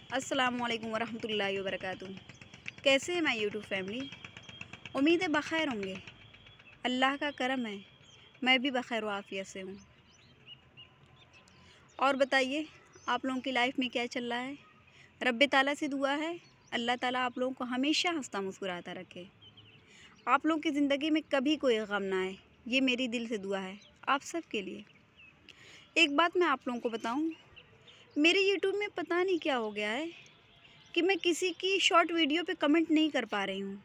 अस्सलामुअलैकुम वरहमतुल्लाहि वबरकातुहू। कैसे हैं मैं यूट्यूब फैमिली? उम्मीद है बख़ैर होंगे। अल्लाह का करम है, मैं भी बख़ैर व आफ़ियत से हूँ। और बताइए, आप लोगों की लाइफ में क्या चल रहा है? रब्बे ताला से दुआ है, अल्लाह ताला आप लोगों को हमेशा हंसता मुस्कुराता रखे। आप लोगों की ज़िंदगी में कभी कोई गम ना आए, ये मेरी दिल से दुआ है आप सब के लिए। एक बात मैं आप लोगों को बताऊँ, मेरे यूट्यूब में पता नहीं क्या हो गया है कि मैं किसी की शॉर्ट वीडियो पे कमेंट नहीं कर पा रही हूँ।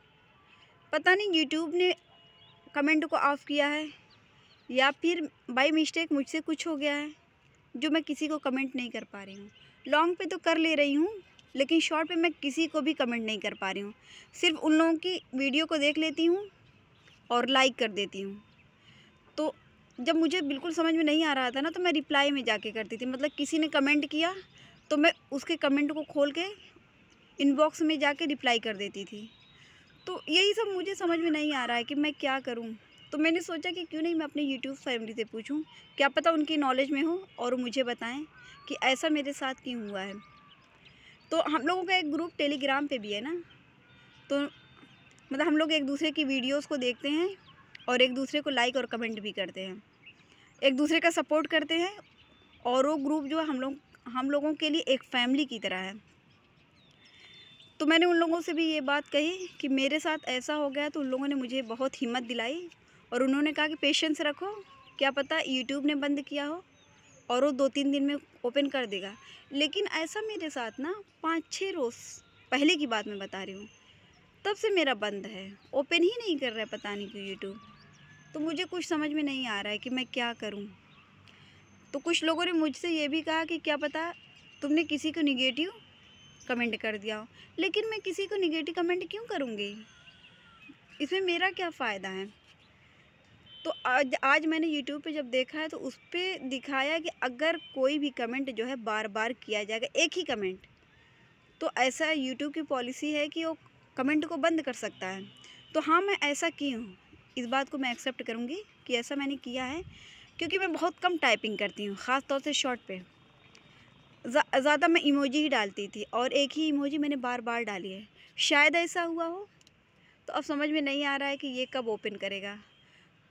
पता नहीं यूट्यूब ने कमेंट को ऑफ़ किया है या फिर बाय मिस्टेक मुझसे कुछ हो गया है जो मैं किसी को कमेंट नहीं कर पा रही हूँ। लॉन्ग पे तो कर ले रही हूँ, लेकिन शॉर्ट पे मैं किसी को भी कमेंट नहीं कर पा रही हूँ। सिर्फ उन लोगों की वीडियो को देख लेती हूँ और लाइक कर देती हूँ। तो जब मुझे बिल्कुल समझ में नहीं आ रहा था ना, तो मैं रिप्लाई में जाके करती थी। मतलब किसी ने कमेंट किया तो मैं उसके कमेंट को खोल के इनबॉक्स में जाके रिप्लाई कर देती थी। तो यही सब मुझे समझ में नहीं आ रहा है कि मैं क्या करूं। तो मैंने सोचा कि क्यों नहीं मैं अपने यूट्यूब फैमिली से पूछूं, क्या पता उनकी नॉलेज में हो और मुझे बताएं कि ऐसा मेरे साथ क्यों हुआ है। तो हम लोगों का एक ग्रुप टेलीग्राम पे भी है ना, तो मतलब हम लोग एक दूसरे की वीडियोस को देखते हैं और एक दूसरे को लाइक और कमेंट भी करते हैं, एक दूसरे का सपोर्ट करते हैं। और वो ग्रुप जो है हम लोगों के लिए एक फैमिली की तरह है। तो मैंने उन लोगों से भी ये बात कही कि मेरे साथ ऐसा हो गया, तो उन लोगों ने मुझे बहुत हिम्मत दिलाई और उन्होंने कहा कि पेशेंस रखो, क्या पता यूट्यूब ने बंद किया हो और वो 2-3 दिन में ओपन कर देगा। लेकिन ऐसा मेरे साथ ना 5-6 रोज़ पहले की बात मैं बता रही हूँ, तब से मेरा बंद है, ओपन ही नहीं कर रहा है, पता नहीं क्यों यूट्यूब। तो मुझे कुछ समझ में नहीं आ रहा है कि मैं क्या करूँ। तो कुछ लोगों ने मुझसे ये भी कहा कि क्या पता तुमने किसी को निगेटिव कमेंट कर दिया हो। लेकिन मैं किसी को निगेटिव कमेंट क्यों करूँगी? इसमें मेरा क्या फ़ायदा है? तो आज मैंने यूट्यूब पे जब देखा है, तो उस पे दिखाया कि अगर कोई भी कमेंट जो है बार-बार किया जाएगा, एक ही कमेंट, तो ऐसा यूट्यूब की पॉलिसी है कि वो कमेंट को बंद कर सकता है। तो हाँ, मैं ऐसा की हूँ। इस बात को मैं एक्सेप्ट करूँगी कि ऐसा मैंने किया है, क्योंकि मैं बहुत कम टाइपिंग करती हूँ, ख़ास तौर से शॉर्ट पे। ज़्यादा मैं इमोजी ही डालती थी और एक ही इमोजी मैंने बार-बार डाली है। शायद ऐसा हुआ हो, तो अब समझ में नहीं आ रहा है कि ये कब ओपन करेगा।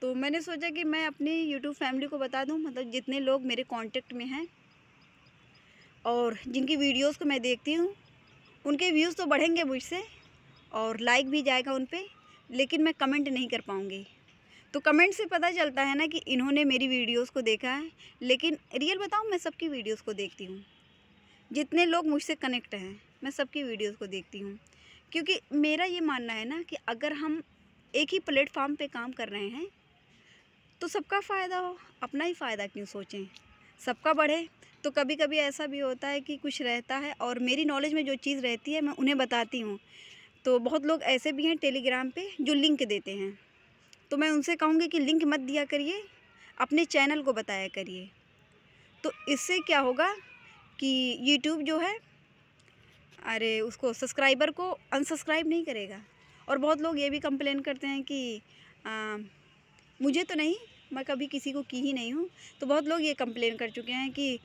तो मैंने सोचा कि मैं अपनी यूट्यूब फैमिली को बता दूँ, मतलब जितने लोग मेरे कॉन्टेक्ट में हैं और जिनकी वीडियोज़ को मैं देखती हूँ, उनके व्यूज़ तो बढ़ेंगे मुझसे और लाइक भी जाएगा उन पे, लेकिन मैं कमेंट नहीं कर पाऊँगी। तो कमेंट से पता चलता है ना कि इन्होंने मेरी वीडियोज़ को देखा है। लेकिन रियल बताऊँ, मैं सबकी वीडियोज़ को देखती हूँ। जितने लोग मुझसे कनेक्ट हैं, मैं सबकी वीडियोज़ को देखती हूँ। क्योंकि मेरा ये मानना है ना कि अगर हम एक ही प्लेटफॉर्म पे काम कर रहे हैं, तो सबका फ़ायदा हो, अपना ही फ़ायदा क्यों सोचें? सबका बढ़े। तो कभी-कभी ऐसा भी होता है कि कुछ रहता है और मेरी नॉलेज में जो चीज़ रहती है, मैं उन्हें बताती हूँ। तो बहुत लोग ऐसे भी हैं टेलीग्राम पे जो लिंक देते हैं, तो मैं उनसे कहूँगी कि लिंक मत दिया करिए, अपने चैनल को बताया करिए। तो इससे क्या होगा कि यूट्यूब जो है, अरे उसको सब्सक्राइबर को अनसब्सक्राइब नहीं करेगा। और बहुत लोग ये भी कंप्लेन करते हैं कि मुझे तो नहीं, मैं कभी किसी को की ही नहीं हूँ। तो बहुत लोग ये कंप्लेन कर चुके हैं कि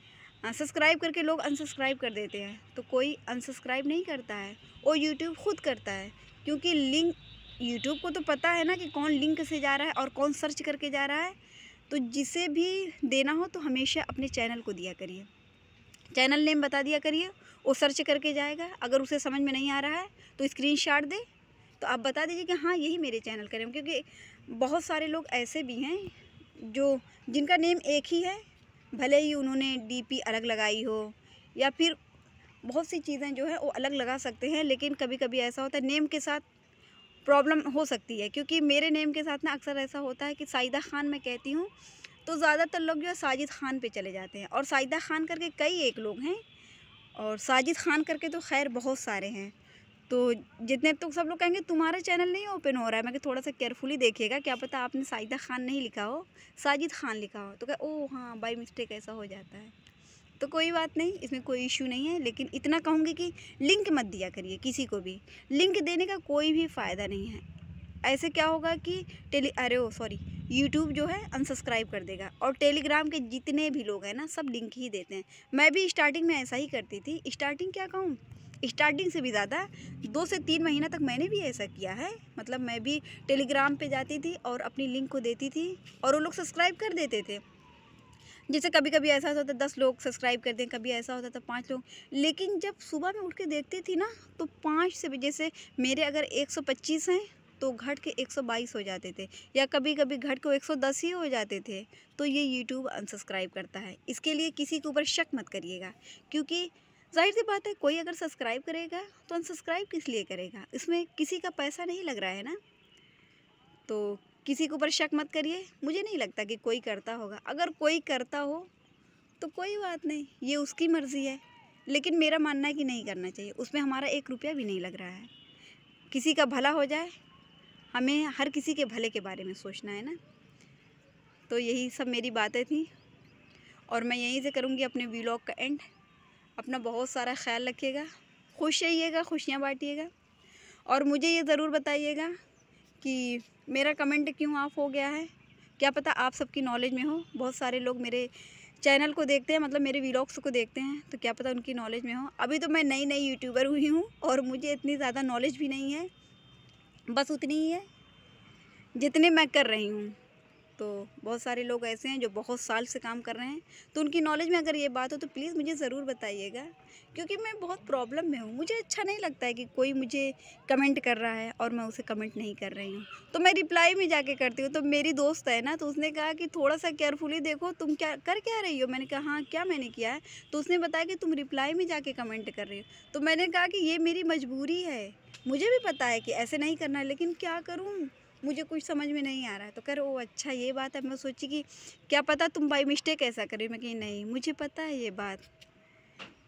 सब्सक्राइब करके लोग अनसब्सक्राइब कर देते हैं। तो कोई अनसब्सक्राइब नहीं करता है, वो यूट्यूब खुद करता है। क्योंकि लिंक यूट्यूब को तो पता है ना कि कौन लिंक से जा रहा है और कौन सर्च करके जा रहा है। तो जिसे भी देना हो तो हमेशा अपने चैनल को दिया करिए, चैनल नेम बता दिया करिए, वो सर्च करके जाएगा। अगर उसे समझ में नहीं आ रहा है तो स्क्रीनशॉट दे, तो आप बता दीजिए कि हाँ यही मेरे चैनल का नेम। क्योंकि बहुत सारे लोग ऐसे भी हैं जो जिनका नेम एक ही है, भले ही उन्होंने डीपी अलग लगाई हो या फिर बहुत सी चीज़ें जो है वो अलग लगा सकते हैं। लेकिन कभी-कभी ऐसा होता है नेम के साथ प्रॉब्लम हो सकती है। क्योंकि मेरे नेम के साथ ना अक्सर ऐसा होता है कि साइदा ख़ान मैं कहती हूँ, तो ज़्यादातर लोग जो है साजिद ख़ान पे चले जाते हैं। और साइदा ख़ान करके कई एक लोग हैं और साजिद ख़ान करके तो खैर बहुत सारे हैं। तो जितने तो सब लोग कहेंगे तुम्हारा चैनल नहीं ओपन हो रहा है। मैं कि थोड़ा सा केयरफुली देखिएगा, क्या पता आपने साजिदा ख़ान नहीं लिखा हो, साजिद ख़ान लिखा हो। तो कहे ओह हाँ, बाय मिस्टेक ऐसा हो जाता है। तो कोई बात नहीं, इसमें कोई इशू नहीं है। लेकिन इतना कहूँगी कि लिंक मत दिया करिए किसी को भी। लिंक देने का कोई भी फ़ायदा नहीं है। ऐसे क्या होगा कि यूट्यूब जो है अनसब्सक्राइब कर देगा। और टेलीग्राम के जितने भी लोग हैं ना, सब लिंक ही देते हैं। मैं भी स्टार्टिंग में ऐसा ही करती थी। स्टार्टिंग क्या कहूँ, स्टार्टिंग से भी ज़्यादा 2 से 3 महीना तक मैंने भी ऐसा किया है। मतलब मैं भी टेलीग्राम पे जाती थी और अपनी लिंक को देती थी और वो लोग सब्सक्राइब कर देते थे। जैसे कभी-कभी ऐसा होता था 10 लोग सब्सक्राइब कर दें, कभी ऐसा होता था 5 लोग। लेकिन जब सुबह मैं उठ के देखती थी ना, तो 5 से भी, जैसे मेरे अगर 125 हैं तो घट के 122 हो जाते थे, या कभी-कभी घट के 110 ही हो जाते थे। तो ये यूट्यूब अनसब्सक्राइब करता है। इसके लिए किसी के ऊपर शक मत करिएगा, क्योंकि ज़ाहिर-सी बात है, कोई अगर सब्सक्राइब करेगा तो अनसब्सक्राइब किस लिए करेगा? इसमें किसी का पैसा नहीं लग रहा है ना। तो किसी के ऊपर शक मत करिए। मुझे नहीं लगता कि कोई करता होगा। अगर कोई करता हो तो कोई बात नहीं, ये उसकी मर्ज़ी है। लेकिन मेरा मानना है कि नहीं करना चाहिए। उसमें हमारा 1 रुपया भी नहीं लग रहा है। किसी का भला हो जाए, हमें हर किसी के भले के बारे में सोचना है ना। तो यही सब मेरी बातें थी और मैं यहीं से करूँगी अपने व्लॉग का एंड। अपना बहुत सारा ख़्याल रखिएगा, खुश रहिएगा, खुशियाँ बाँटिएगा और मुझे ये ज़रूर बताइएगा कि मेरा कमेंट क्यों ऑफ हो गया है। क्या पता आप सबकी नॉलेज में हो। बहुत सारे लोग मेरे चैनल को देखते हैं, मतलब मेरे व्लॉग्स को देखते हैं, तो क्या पता उनकी नॉलेज में हो। अभी तो मैं नई यूट्यूबर हुई हूँ और मुझे इतनी ज़्यादा नॉलेज भी नहीं है, बस उतनी ही है जितने मैं कर रही हूँ। तो बहुत सारे लोग ऐसे हैं जो बहुत साल से काम कर रहे हैं, तो उनकी नॉलेज में अगर ये बात हो तो प्लीज़ मुझे ज़रूर बताइएगा, क्योंकि मैं बहुत प्रॉब्लम में हूँ। मुझे अच्छा नहीं लगता है कि कोई मुझे कमेंट कर रहा है और मैं उसे कमेंट नहीं कर रही हूँ, तो मैं रिप्लाई में जाके करती हूँ। तो मेरी दोस्त है ना, तो उसने कहा कि थोड़ा सा केयरफुली देखो, तुम क्या रही हो। मैंने कहा हाँ, क्या मैंने किया है? तो उसने बताया कि तुम रिप्लाई में जाके कमेंट कर रही हो। तो मैंने कहा कि ये मेरी मजबूरी है, मुझे भी पता है कि ऐसे नहीं करना है, लेकिन क्या करूँ, मुझे कुछ समझ में नहीं आ रहा है। तो कह रहे ओ अच्छा ये बात है। मैं सोची कि क्या पता तुम बाय मिस्टेक ऐसा करे। मैं कही नहीं, मुझे पता है ये बात।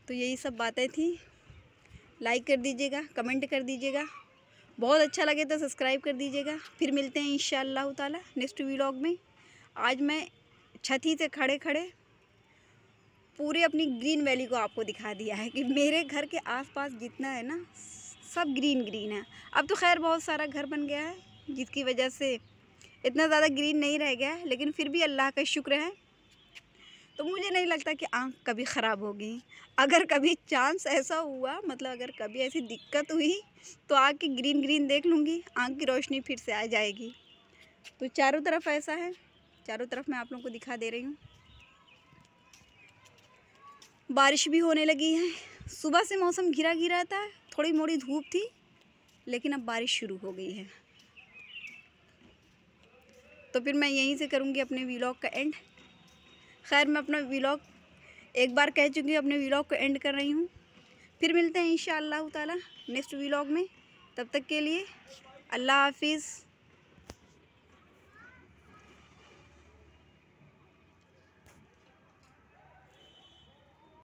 तो यही सब बातें थी। लाइक कर दीजिएगा, कमेंट कर दीजिएगा, बहुत अच्छा लगे तो सब्सक्राइब कर दीजिएगा। फिर मिलते हैं इंशाअल्लाह ताला नेक्स्ट व्लॉग में। आज मैं छत से खड़े खड़े पूरे अपनी ग्रीन वैली को आपको दिखा दिया है कि मेरे घर के आसपास जितना है ना, सब ग्रीन ग्रीन है। अब तो खैर बहुत सारा घर बन गया है, जिसकी वजह से इतना ज़्यादा ग्रीन नहीं रह गया है, लेकिन फिर भी अल्लाह का शुक्र है। तो मुझे नहीं लगता कि आँख कभी ख़राब होगी। अगर कभी चांस ऐसा हुआ, मतलब अगर कभी ऐसी दिक्कत हुई, तो आँख की ग्रीन ग्रीन देख लूँगी, आँख की रोशनी फिर से आ जाएगी। तो चारों तरफ ऐसा है, चारों तरफ मैं आप लोगों को दिखा दे रही हूँ। बारिश भी होने लगी है। सुबह से मौसम घिरा घिरा था, थोड़ी मोड़ी धूप थी, लेकिन अब बारिश शुरू हो गई है। तो फिर मैं यहीं से करूँगी अपने व्लॉग का एंड। खैर मैं अपना व्लॉग एक बार कह चुकी हूँ, अपने व्लॉग को एंड कर रही हूँ। फिर मिलते हैं इंशाअल्लाह ताला नेक्स्ट व्लॉग में। तब तक के लिए अल्लाह हाफिज़।